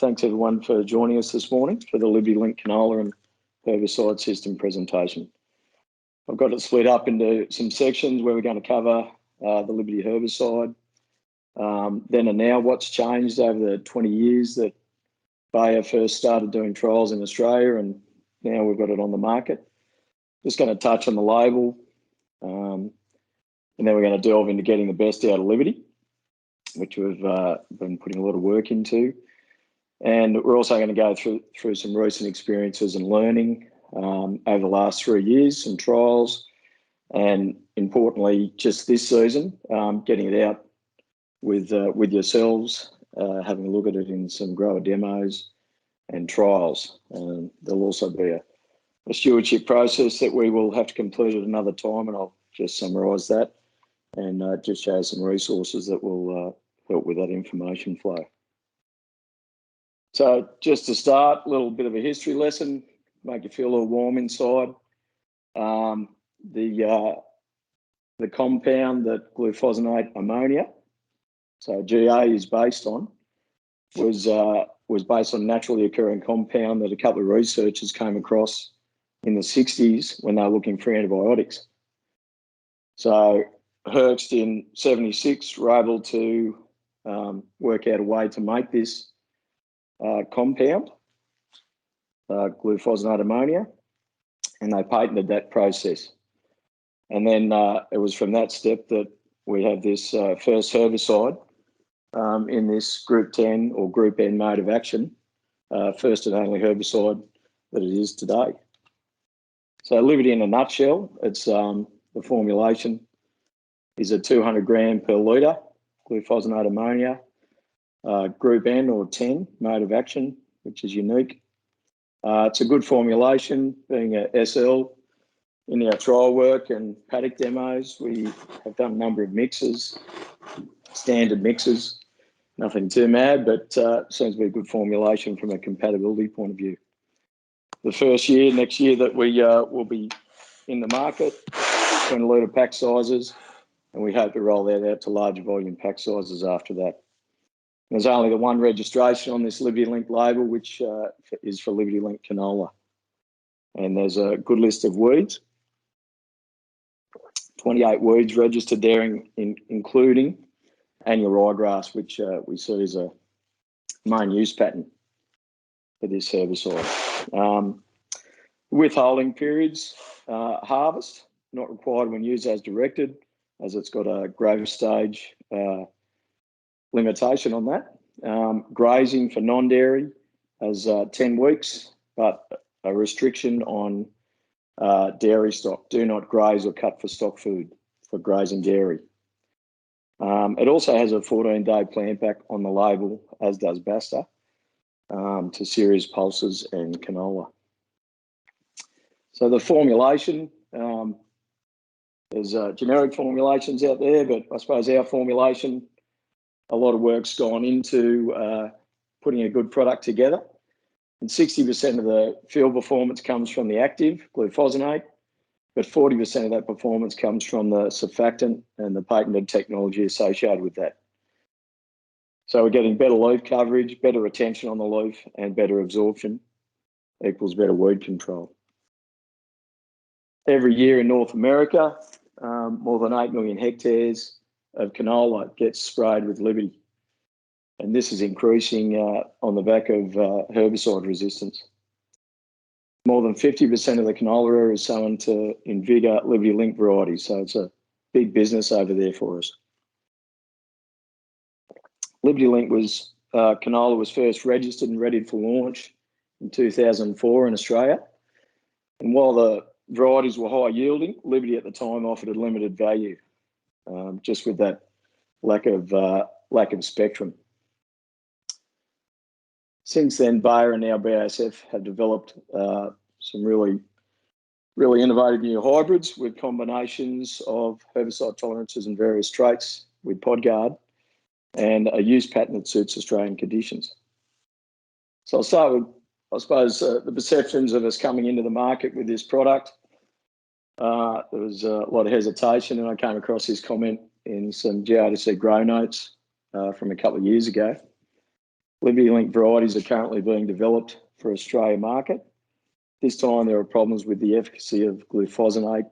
Thanks everyone for joining us this morning for the LibertyLink canola and herbicide system presentation. I've got it split up into some sections where we're going to cover the Liberty herbicide, then and now what's changed over the 20 years that Bayer first started doing trials in Australia, and now we've got it on the market. Just going to touch on the label, and then we're going to delve into getting the best out of Liberty, which we've been putting a lot of work into. And we're also going to go through some recent experiences and learning over the last 3 years, some trials, and importantly, just this season, getting it out with yourselves, having a look at it in some grower demos and trials. There'll also be a stewardship process that we will have to complete at another time, and I'll just summarise that and just show some resources that will help with that information flow. So just to start, a little bit of a history lesson, make you feel a little warm inside. The compound that glufosinate ammonia, so GA is based on, was based on a naturally occurring compound that a couple of researchers came across in the 60s when they were looking for antibiotics. So Herbst in 76 were able to work out a way to make this compound, glufosinate ammonia, and they patented that process. And then it was from that step that we have this first herbicide in this Group 10 or Group N mode of action, first and only herbicide that it is today. So Liberty in a nutshell, it's the formulation is a 200 gram per litre glufosinate ammonia, Group N or 10 mode of action, which is unique. It's a good formulation, being a SL. In our trial work and paddock demos, we have done a number of mixes, standard mixes, nothing too mad, but seems to be a good formulation from a compatibility point of view. The first year, next year, that we will be in the market, 20 litre pack sizes, and we hope to roll that out to larger volume pack sizes after that. There's only the one registration on this LibertyLink label, which is for LibertyLink canola. And there's a good list of weeds, 28 weeds registered there, including annual ryegrass, which we see as a main use pattern for this herbicide. Withholding periods, harvest, not required when used as directed, as it's got a growth stage limitation on that. Grazing for non-dairy has 10 weeks, but a restriction on dairy stock. Do not graze or cut for stock food for grazing dairy. It also has a 14-day plant back on the label, as does BASF, to cereals, pulses and canola. So the formulation, there's generic formulations out there, but I suppose our formulation, a lot of work's gone into putting a good product together. And 60% of the field performance comes from the active, glufosinate, but 40% of that performance comes from the surfactant and the patented technology associated with that. So we're getting better leaf coverage, better retention on the leaf, and better absorption equals better weed control. Every year in North America, more than 8 million hectares of canola gets sprayed with Liberty. And this is increasing on the back of herbicide resistance. More than 50% of the canola area is sown to Invigor LibertyLink varieties, so it's a big business over there for us. LibertyLink canola was first registered and ready for launch in 2004 in Australia. And while the varieties were high yielding, Liberty at the time offered a limited value, just with that lack of spectrum. Since then, Bayer and now BASF have developed some really innovative new hybrids with combinations of herbicide tolerances and various traits with PodGuard and a use pattern that suits Australian conditions. So I'll start with, I suppose, the perceptions of us coming into the market with this product. There was a lot of hesitation, and I came across this comment in some GRDC grow notes from a couple of years ago. LibertyLink varieties are currently being developed for Australia market. This time there are problems with the efficacy of glufosinate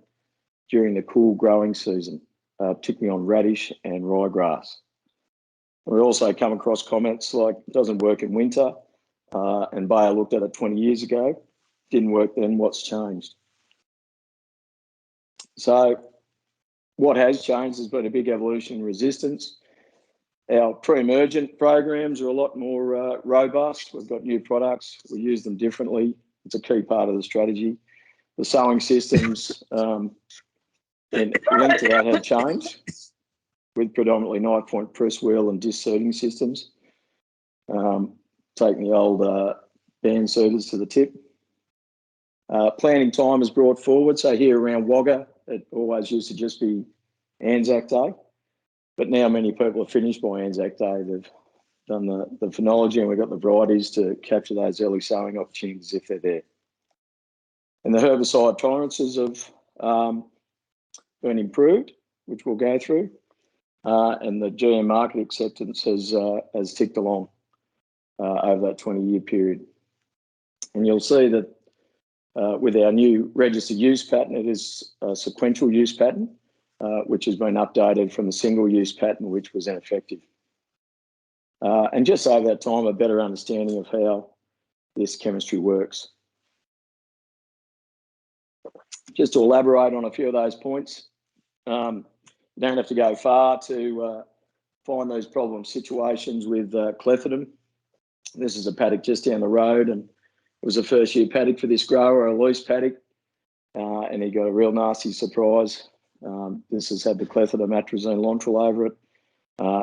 during the cool growing season, particularly on radish and ryegrass. We also come across comments like it doesn't work in winter, and Bayer looked at it 20 years ago, didn't work then, what's changed? So what has changed has been a big evolution in resistance. Our pre-emergent programs are a lot more robust. We've got new products, we use them differently. It's a key part of the strategy. The sowing systems in link to that have changed, with predominantly 9-point press wheel and disc seeding systems, taking the old band seeders to the tip. Planting time is brought forward. So here around Wagga, it always used to just be Anzac Day, but now many people are finished by Anzac Day. They've done the phenology, and we've got the varieties to capture those early sowing opportunities if they're there. And the herbicide tolerances have been improved, which we'll go through, and the GM market acceptance has ticked along over that 20-year period. And you'll see that with our new registered use pattern, it is a sequential use pattern, which has been updated from the single use pattern, which was ineffective. And just over that time, a better understanding of how this chemistry works. Just to elaborate on a few of those points, you don't have to go far to find those problem situations with clethodim. This is a paddock just down the road, and it was a first year paddock for this grower, a loose paddock, and he got a real nasty surprise. This has had the clethodim atrazine lontrel over it,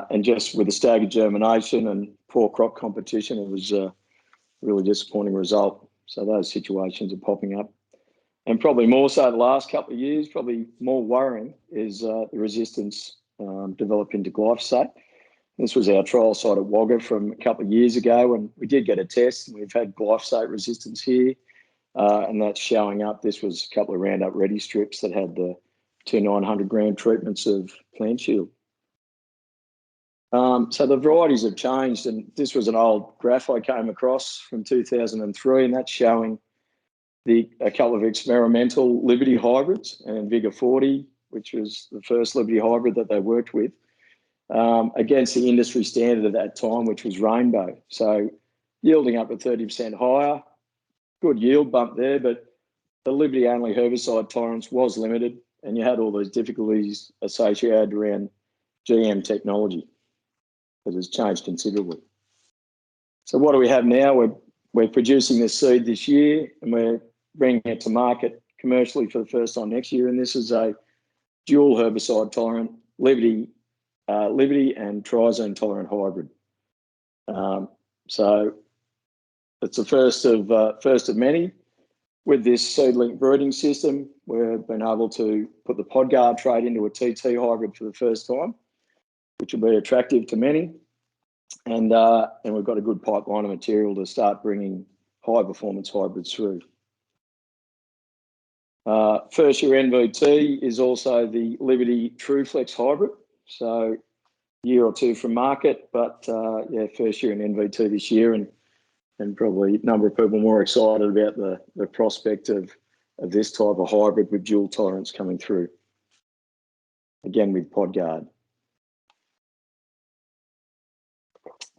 and just with the staggered germination and poor crop competition, it was a really disappointing result. So those situations are popping up. And probably more so the last couple of years, probably more worrying, is the resistance developing to glyphosate. This was our trial site at Wagga from a couple of years ago, and we did get a test, and we've had glyphosate resistance here, and that's showing up. This was a couple of Roundup Ready strips that had the 2 900-gram treatments of plant shield. So the varieties have changed, and this was an old graph I came across from 2003, and that's showing a couple of experimental Liberty hybrids and Vigor 40, which was the first Liberty hybrid that they worked with, against the industry standard at that time, which was Rainbow. So yielding up to 30% higher, good yield bump there, but the Liberty only herbicide tolerance was limited, and you had all those difficulties associated around GM technology that has changed considerably. So what do we have now? We're producing this seed this year, and we're bringing it to market commercially for the first time next year. And this is a dual herbicide tolerant Liberty and trizone tolerant hybrid. So it's the first of many. With this seed-link breeding system, we've been able to put the PodGuard trait into a TT hybrid for the first time, which will be attractive to many. And we've got a good pipeline of material to start bringing high-performance hybrids through. First year NVT is also the Liberty TrueFlex hybrid. So year or two from market, but yeah, first year in NVT this year, and probably a number of people more excited about the prospect of this type of hybrid with dual tolerance coming through. Again, with PodGuard.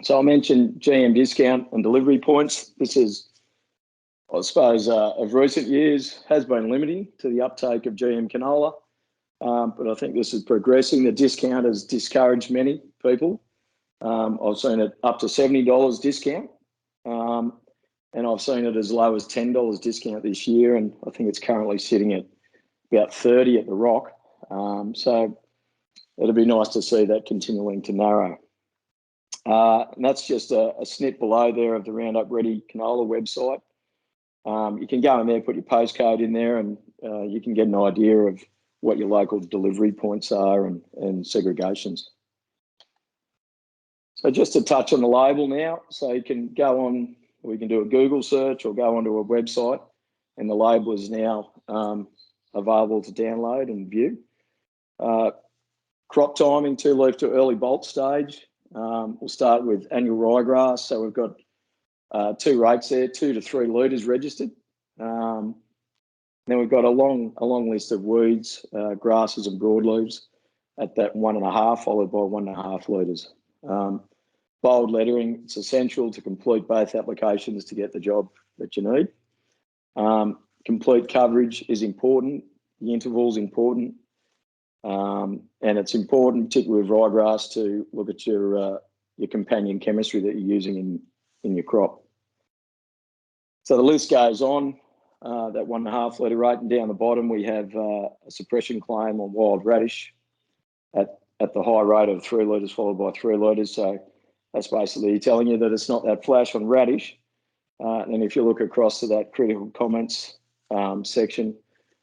So I mentioned GM discount and delivery points. This is, I suppose, of recent years has been limiting to the uptake of GM canola, but I think this is progressing. The discount has discouraged many people. I've seen it up to $70 discount, and I've seen it as low as $10 discount this year, and I think it's currently sitting at about 30 at the Rock. So it'd be nice to see that continuing to narrow. And that's just a snip below there of the Roundup Ready canola website. You can go in there, put your postcode in there, and you can get an idea of what your local delivery points are and segregations. So just to touch on the label now, so you can go on, we can do a Google search or go onto a website, and the label is now available to download and view. Crop timing, 2 leaf to early bolt stage. We'll start with annual ryegrass. So we've got 2 rates there, 2 to 3 litres registered. Then we've got a long list of weeds, grasses and broadleaves at that 1.5, followed by 1.5 litres. Bold lettering, it's essential to complete both applications to get the job that you need. Complete coverage is important. The interval is important. And it's important, particularly with ryegrass, to look at your companion chemistry that you're using in your crop. So the list goes on, that 1.5 litre rate, and down the bottom we have a suppression claim on wild radish at the high rate of 3 litres followed by 3 litres. So that's basically telling you that it's not that flash on radish. And if you look across to that critical comments section,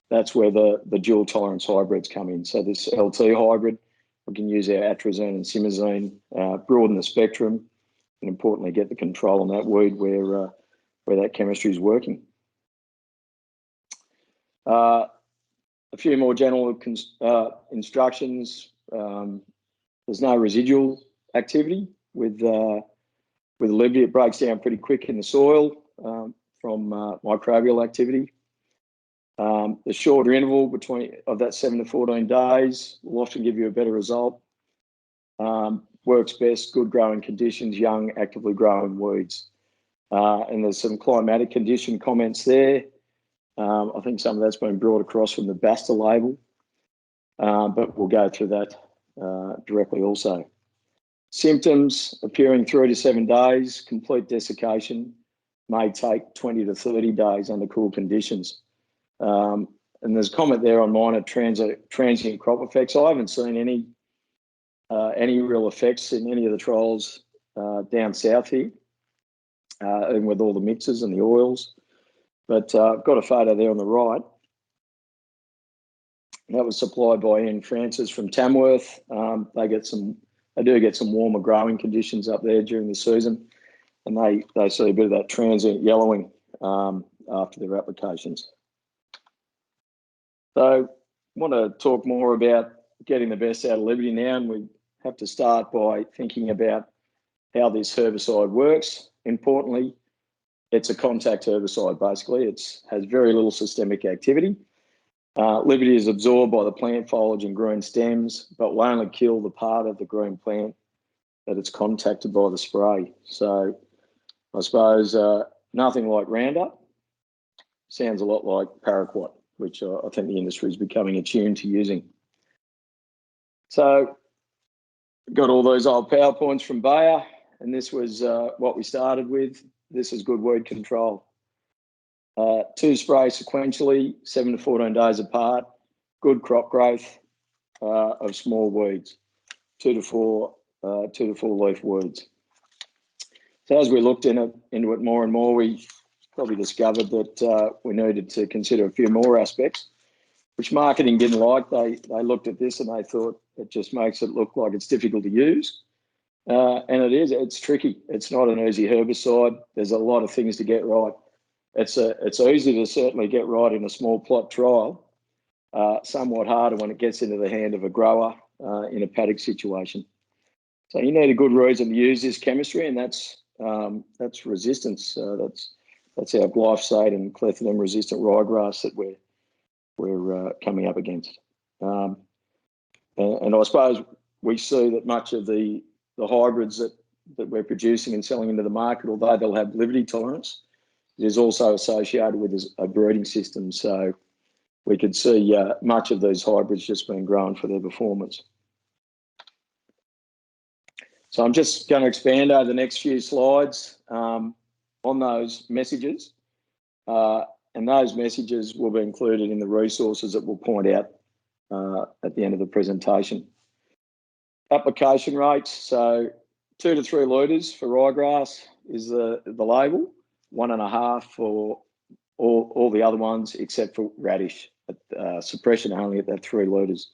that's where the dual tolerance hybrids come in. So this LT hybrid, we can use our atrazine and simazine, broaden the spectrum, and importantly get the control on that weed where that chemistry is working. A few more general instructions. There's no residual activity with Liberty. It breaks down pretty quick in the soil from microbial activity. The shorter interval of that 7 to 14 days will often give you a better result. Works best, good growing conditions, young, actively growing weeds. And there's some climatic condition comments there. I think some of that's been brought across from the BASF label, but we'll go through that directly also. Symptoms appearing 3 to 7 days, complete desiccation may take 20 to 30 days under cool conditions. And there's a comment there on minor transient crop effects. I haven't seen any real effects in any of the trials down south here, even with all the mixes and the oils. But I've got a photo there on the right. That was supplied by Ian Francis from Tamworth. They do get some warmer growing conditions up there during the season, and they see a bit of that transient yellowing after their applications. So I want to talk more about getting the best out of Liberty now, and we have to start by thinking about how this herbicide works. Importantly, it's a contact herbicide, basically. It has very little systemic activity. Liberty is absorbed by the plant foliage and green stems, but will only kill the part of the green plant that it's contacted by the spray. So I suppose nothing like Roundup. Sounds a lot like paraquat, which I think the industry is becoming attuned to using. So got all those old PowerPoints from Bayer, and this was what we started with. This is good weed control. 2 sprays sequentially, 7 to 14 days apart, good crop growth of small weeds, 2 to 4 leaf weeds. So as we looked into it more and more, we probably discovered that we needed to consider a few more aspects, which marketing didn't like. They looked at this and they thought it just makes it look like it's difficult to use. And it's tricky. It's not an easy herbicide. There's a lot of things to get right. It's easy to certainly get right in a small plot trial, somewhat harder when it gets into the hand of a grower in a paddock situation. So you need a good reason to use this chemistry, and that's resistance. That's our glyphosate and clethodim resistant ryegrass that we're coming up against. And I suppose we see that much of the hybrids that we're producing and selling into the market, although they'll have Liberty tolerance, it is also associated with a breeding system. So we could see much of these hybrids just being grown for their performance. So I'm just going to expand over the next few slides on those messages. And those messages will be included in the resources that we'll point out at the end of the presentation. Application rates, so 2 to 3 litres for ryegrass is the label, 1.5 for all the other ones except for radish, suppression only at that 3 litres.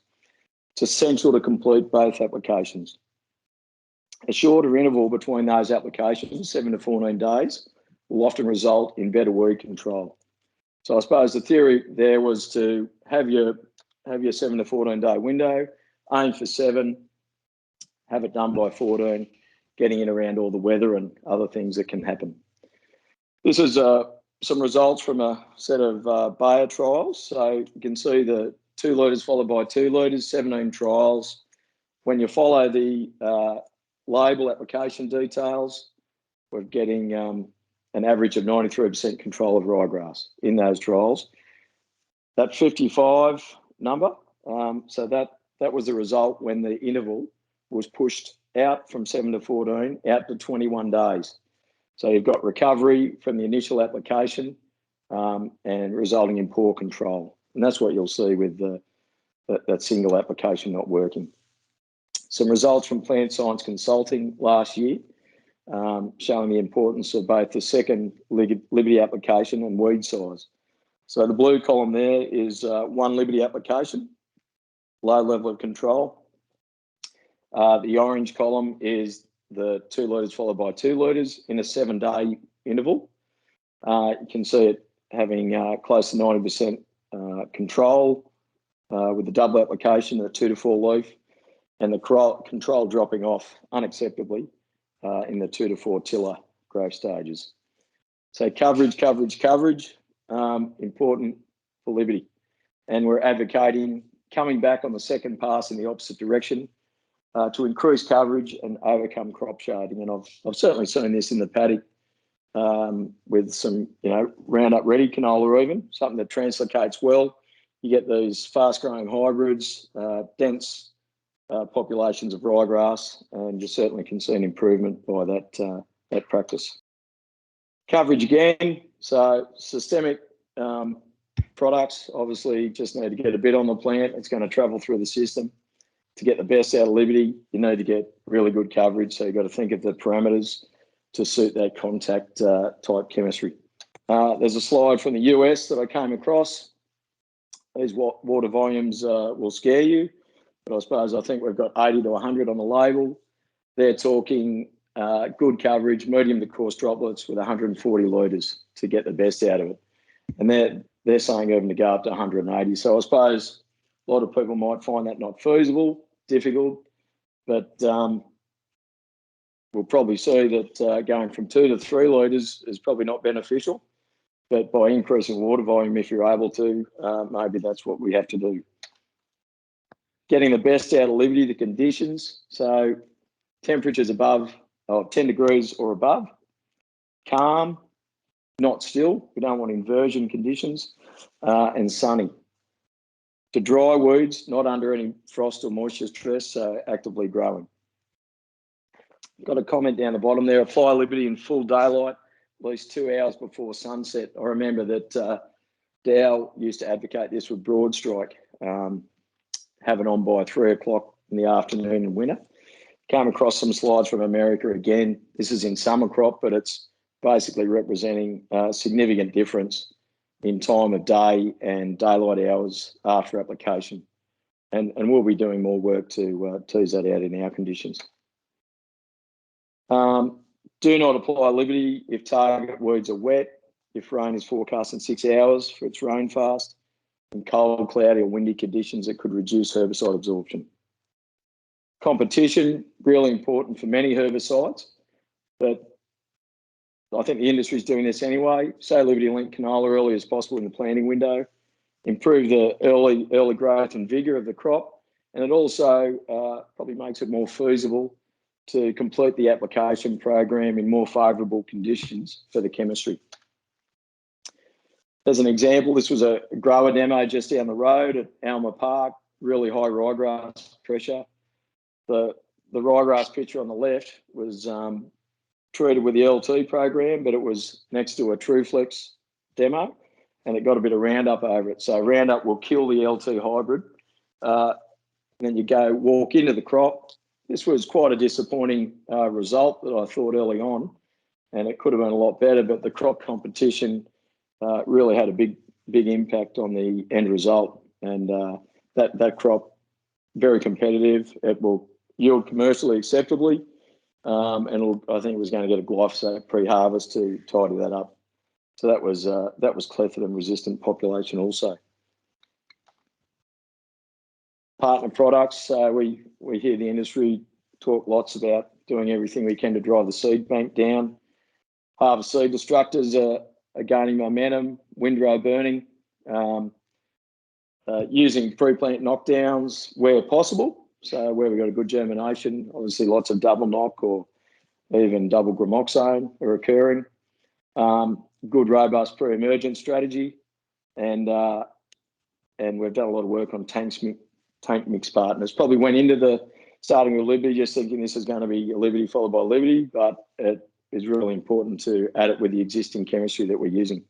It's essential to complete both applications. A shorter interval between those applications, 7 to 14 days, will often result in better weed control. So I suppose the theory there was to have your 7 to 14 day window, aim for 7, have it done by 14, getting in around all the weather and other things that can happen. This is some results from a set of Bayer trials. So you can see the 2 litres followed by 2 litres, 17 trials. When you follow the label application details, we're getting an average of 93% control of ryegrass in those trials. That 55 number, so that was the result when the interval was pushed out from 7 to 14 out to 21 days. So you've got recovery from the initial application and resulting in poor control. And that's what you'll see with that single application not working. Some results from Plant Science Consulting last year showing the importance of both the second Liberty application and weed size. So the blue column there is 1 Liberty application, low level of control. The orange column is the 2 litres followed by 2 litres in a 7-day interval. You can see it having close to 90% control with the double application, the 2 to 4 leaf, and the control dropping off unacceptably in the 2 to 4 tiller growth stages. So coverage, important for Liberty. And we're advocating coming back on the second pass in the opposite direction to increase coverage and overcome crop shading. And I've certainly seen this in the paddock with some, Roundup Ready canola even, something that translocates well. You get these fast-growing hybrids, dense populations of ryegrass, and you certainly can see an improvement by that practice. Coverage again, so systemic products obviously just need to get a bit on the plant. It's going to travel through the system. To get the best out of Liberty, you need to get really good coverage. So you've got to think of the parameters to suit that contact type chemistry. There's a slide from the US that I came across. These water volumes will scare you, but I think we've got 80 to 100 on the label. They're talking good coverage, medium to coarse droplets with 140 litres to get the best out of it. And they're saying even to go up to 180. So I suppose a lot of people might find that not feasible, difficult, but we'll probably see that going from 2 to 3 litres is probably not beneficial. But by increasing water volume, if you're able to, maybe that's what we have to do. Getting the best out of Liberty, the conditions. So temperatures above 10 degrees or above, calm, not still. We don't want inversion conditions, and sunny. To dry weeds, not under any frost or moisture stress, so actively growing. Got a comment down the bottom there, apply Liberty in full daylight, at least 2 hours before sunset. I remember that Dow used to advocate this with broad strike, have it on by 3 o'clock in the afternoon in winter. Came across some slides from America again. This is in summer crop, but it's basically representing a significant difference in time of day and daylight hours after application. And we'll be doing more work to tease that out in our conditions. Do not apply Liberty if target weeds are wet, if rain is forecast in 6 hours for its rain fast, and cold, cloudy or windy conditions that could reduce herbicide absorption. Competition, really important for many herbicides, but I think the industry is doing this anyway. Say LibertyLink canola early as possible in the planting window, improve the early growth and vigour of the crop, and it also probably makes it more feasible to complete the application program in more favourable conditions for the chemistry. As an example, this was a grower demo just down the road at Alma Park, really high ryegrass pressure. The ryegrass picture on the left was treated with the LT program, but it was next to a TrueFlex demo, and it got a bit of Roundup over it. So Roundup will kill the LT hybrid. And then you go walk into the crop. This was quite a disappointing result that I thought early on, and it could have been a lot better, but the crop competition really had a big impact on the end result. And that crop, very competitive. It will yield commercially acceptably. And I think it was going to get a glyphosate pre-harvest to tidy that up. So that was clethodim resistant population also. Partner products. We hear the industry talk lots about doing everything we can to drive the seed bank down. Harvest seed destructors are gaining momentum, windrow burning, using pre-plant knockdowns where possible. So where we've got a good germination, obviously lots of double knock or even double gramoxone are occurring. Good, robust pre-emergent strategy, and we've done a lot of work on tank mix partners. Probably went into the starting with Liberty just thinking this is going to be a Liberty followed by Liberty, but it is really important to add it with the existing chemistry that we're using.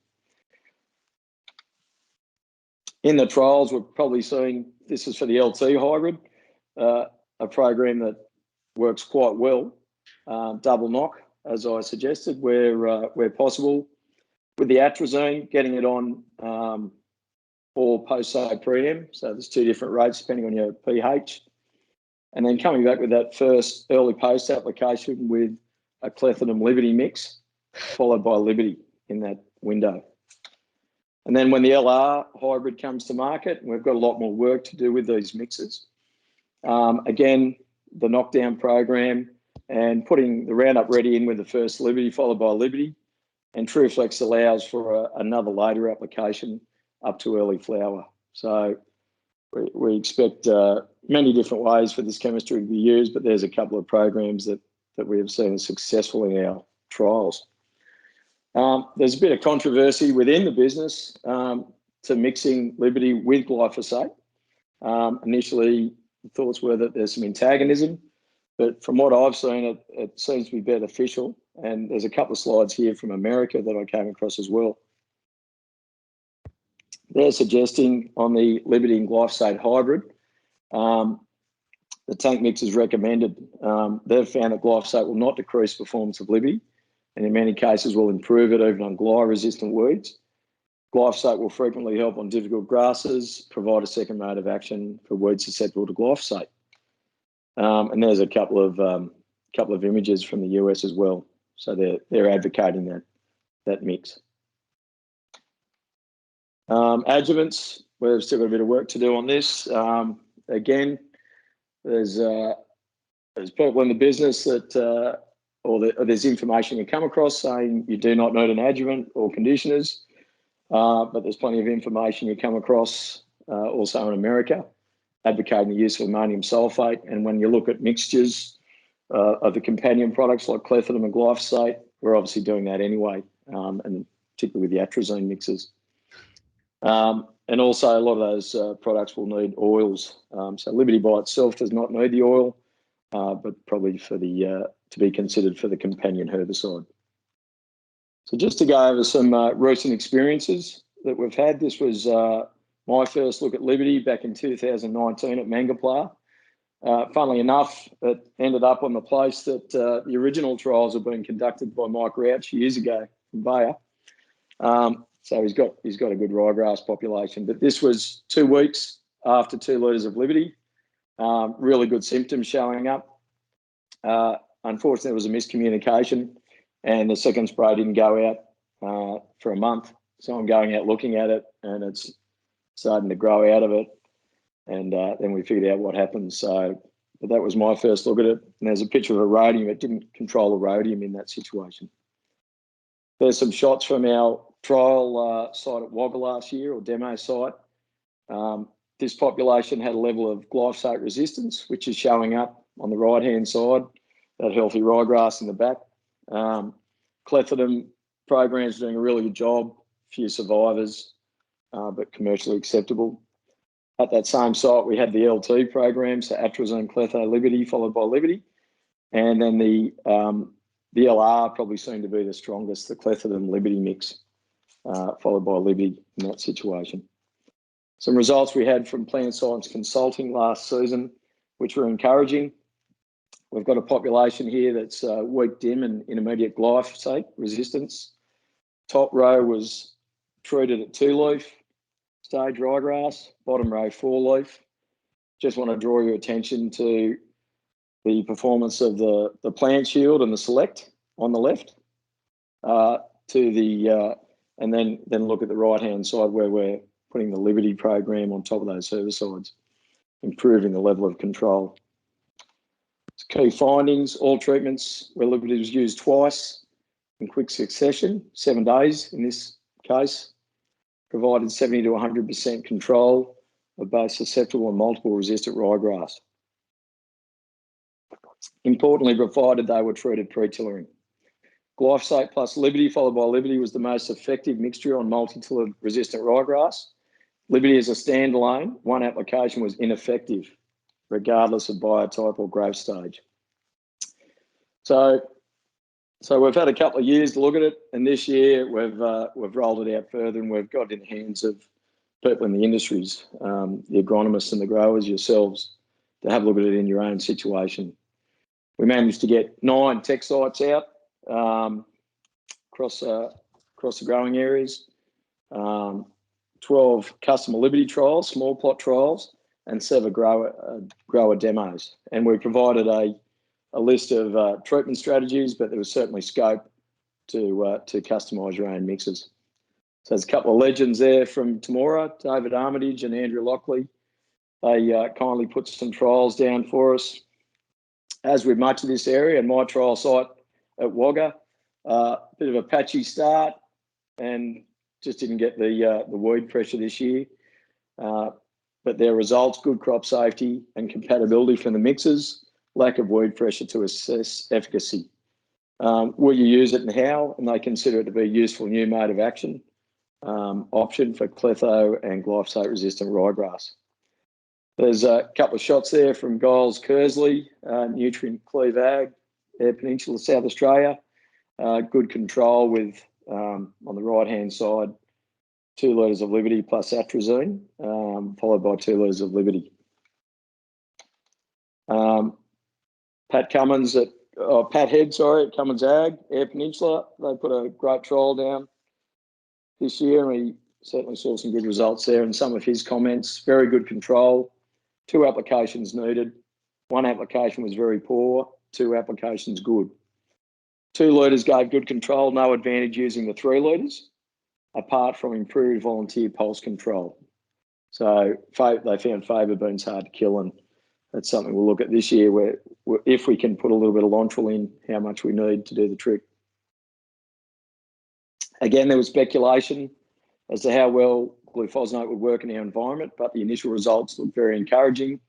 In the trials, we're probably seeing, this is for the LT hybrid, a program that works quite well. Double knock, as I suggested, where possible. With the atrazine, getting it on or post-sowed preem. So there's two different rates depending on your pH. And then coming back with that first early post application with a Clethodim Liberty mix, followed by Liberty in that window. And then when the LR hybrid comes to market, we've got a lot more work to do with these mixes. Again, the knockdown program and putting the Roundup Ready in with the first Liberty followed by Liberty. And TrueFlex allows for another later application up to early flower. So we expect many different ways for this chemistry to be used, but there's a couple of programs that we have seen successful in our trials. There's a bit of controversy within the business to mixing Liberty with glyphosate. Initially, the thoughts were that there's some antagonism, but from what I've seen, it seems to be beneficial. And there's a couple of slides here from America that I came across as well. They're suggesting on the Liberty and glyphosate hybrid, the tank mix is recommended. They've found that glyphosate will not decrease performance of Liberty, and in many cases will improve it even on gly-resistant weeds. Glyphosate will frequently help on difficult grasses, provide a second mode of action for weeds susceptible to glyphosate. And there's a couple of images from the US as well. So they're advocating that mix. Adjuvants, we've still got a bit of work to do on this. Again, there's people in the business that, there's information you come across saying you do not need an adjuvant or conditioners, but there's plenty of information you come across also in America advocating the use of ammonium sulfate. And when you look at mixtures of the companion products like Clethodim and glyphosate, we're obviously doing that anyway, and particularly with the atrazine mixes. And also a lot of those products will need oils. So Liberty by itself does not need the oil, but probably for the to be considered for the companion herbicide. So just to go over some recent experiences that we've had, this was my first look at Liberty back in 2019 at Mangapla. Funnily enough, it ended up on the place that the original trials were being conducted by Mike Rauch years ago from Bayer. So he's got a good ryegrass population. But this was 2 weeks after 2 litres of Liberty. Really good symptoms showing up. Unfortunately, there was a miscommunication, and the second spray didn't go out for a month. So I'm going out looking at it, and it's starting to grow out of it. And then we figured out what happened. So, but that was my first look at it. And there's a picture of a rhodium. It didn't control the rhodium in that situation. There's some shots from our trial site at Wagga last year, or demo site. This population had a level of glyphosate resistance, which is showing up on the right-hand side, that healthy ryegrass in the back. Clethodim program's doing a really good job, few survivors, but commercially acceptable. At that same site, we had the LT program, so atrazine, Cletho, Liberty, followed by Liberty. And then the LR probably seemed to be the strongest, the Clethodim Liberty mix, followed by Liberty in that situation. Some results we had from Plant Science Consulting last season, which were encouraging. We've got a population here that's weak dim and intermediate glyphosate resistance. Top row was treated at 2-leaf stage ryegrass, bottom row 4-leaf. Just want to draw your attention to the performance of the plant shield and the select on the left, and then look at the right-hand side where we're putting the Liberty program on top of those herbicides, improving the level of control. Key findings, all treatments where Liberty was used twice in quick succession, 7 days in this case, provided 70 to 100% control of both susceptible and multiple resistant ryegrass. Importantly, provided they were treated pre-tillering. Glyphosate plus Liberty, followed by Liberty, was the most effective mixture on multi-tiller resistant ryegrass. Liberty as a standalone, one application was ineffective, regardless of biotype or growth stage. So we've had a couple of years to look at it, and this year we've rolled it out further, and we've got it in the hands of people in the industries, the agronomists and the growers yourselves, to have a look at it in your own situation. We managed to get 9 tech sites out across the growing areas, 12 customer Liberty trials, small plot trials, and 7 grower demos. And we provided a list of treatment strategies, but there was certainly scope to customise your own mixes. So there's a couple of legends there from Temora, David Armitage and Andrew Lockley. They kindly put some trials down for us. As with much of this area, and my trial site at Wagga, bit of a patchy start and just didn't get the weed pressure this year. But their results, good crop safety and compatibility from the mixes, lack of weed pressure to assess efficacy. Will you use it and how? And they consider it to be a useful new mode of action option for cletho and glyphosate resistant ryegrass. There's a couple of shots there from Giles Kersley, Nutrient Cleave Ag, Eyre Peninsula, South Australia. Good control with, on the right-hand side, 2 litres of Liberty plus atrazine, followed by 2 litres of Liberty. Pat Cummins at Cummins Ag, Eyre Peninsula. They put a great trial down this year, and we certainly saw some good results there. And some of his comments, very good control, 2 applications needed. 1 application was very poor, 2 applications good. 2 litres gave good control, no advantage using the 3 litres, apart from improved volunteer pulse control. So they found favour beans hard to kill, and that's something we'll look at this year, where if we can put a little bit of Lontrol in, how much we need to do the trick. Again, there was speculation as to how well glufosinate would work in our environment, but the initial results look very encouraging.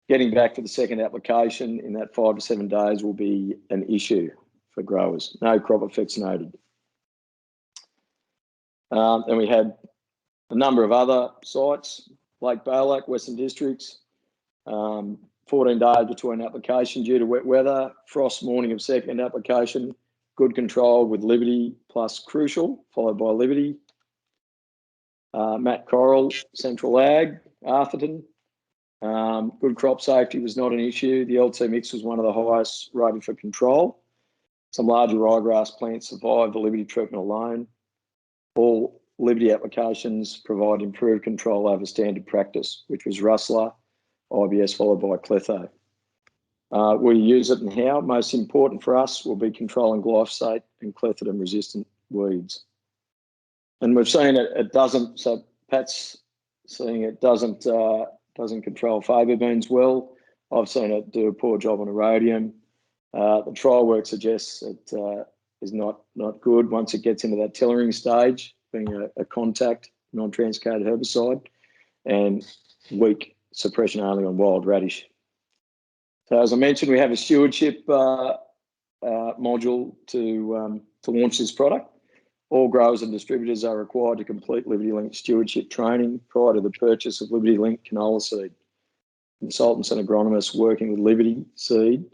Getting back for the second application in that 5 to 7 days will be an issue for growers. No crop effects noted. And we had a number of other sites, Lake Bailak, Western Districts, 14 days between application due to wet weather, frost morning of second application, good control with Liberty plus Crucial, followed by Liberty. Matt Correll, Central Ag, Arthurton. Good crop safety was not an issue. The LT mix was one of the highest rated for control. Some larger ryegrass plants survived the Liberty treatment alone. All Liberty applications provide improved control over standard practice, which was Rustler, IBS, followed by Cletho. We use it and how? Most important for us will be controlling glyphosate and clethodim resistant weeds. And we've seen it doesn't, so Pat's seeing it doesn't control favour beans well. I've seen it do a poor job on erodium. The trial work suggests it is not good once it gets into that tillering stage, being a contact non-translocated herbicide, and weak suppression only on wild radish. So as I mentioned, we have a stewardship module to launch this product. All growers and distributors are required to complete LibertyLink stewardship training prior to the purchase of LibertyLink canola seed. Consultants and agronomists working with Liberty seed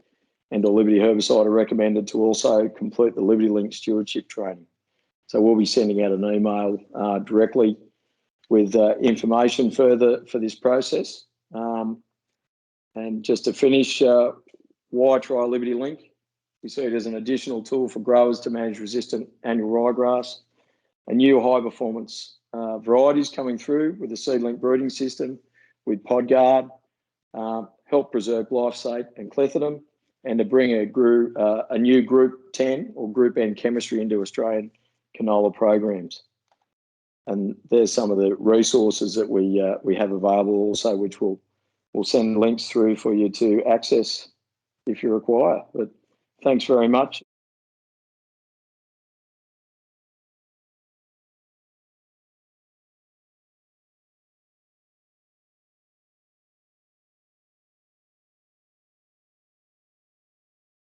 and or Liberty herbicide are recommended to also complete the LibertyLink stewardship training. So we'll be sending out an email directly with information further for this process. And just to finish, why try LibertyLink? We see it as an additional tool for growers to manage resistant annual ryegrass. A new high-performance varieties coming through with the SeedLink breeding system, with PodGuard, help preserve glyphosate and clethodim, and to bring a new Group 10 or Group N chemistry into Australian canola programs. And there's some of the resources that we have available also, which we'll send links through for you to access if you require. But thanks very much.